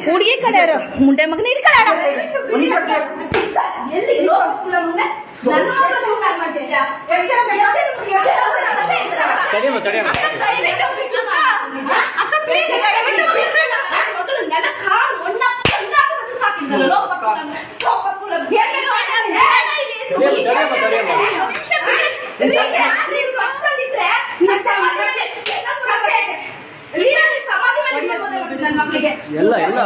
ಹುಡುಗಿ ಕಡೆಯವರು ಮುಂಡೆ ಮಗನ ಇಟ್ಕೊಳ್ಳ ಎಲ್ಲ ಎಲ್ಲ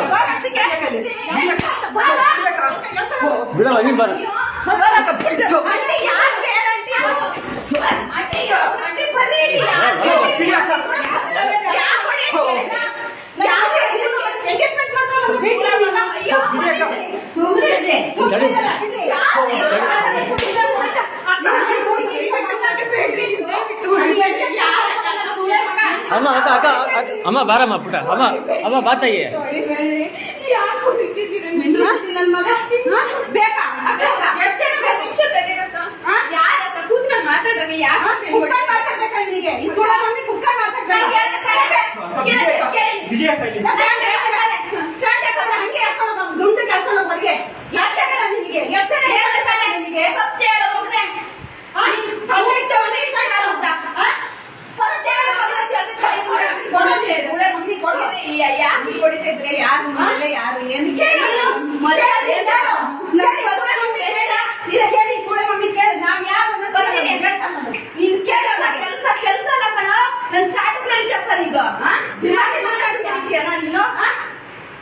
ಬಿಡಲ್ಲ ನೀನ್ ಬರ ಅಮ್ಮ ಅಕ್ಕ ಅಕ್ಕ ಅಮ್ಮ ಬಾರಮ್ಮ ಪುಟ ಅಮ್ಮ ಅಮ್ಮ ಬಾತಾಯಿ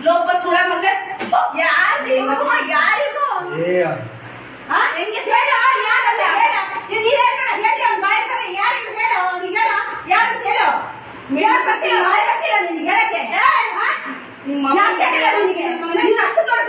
ಲೋಪ ಸುಳ ಮಗ ಯಾರಿಗೂ ಅಷ್ಟು ದೊಡ್ಡ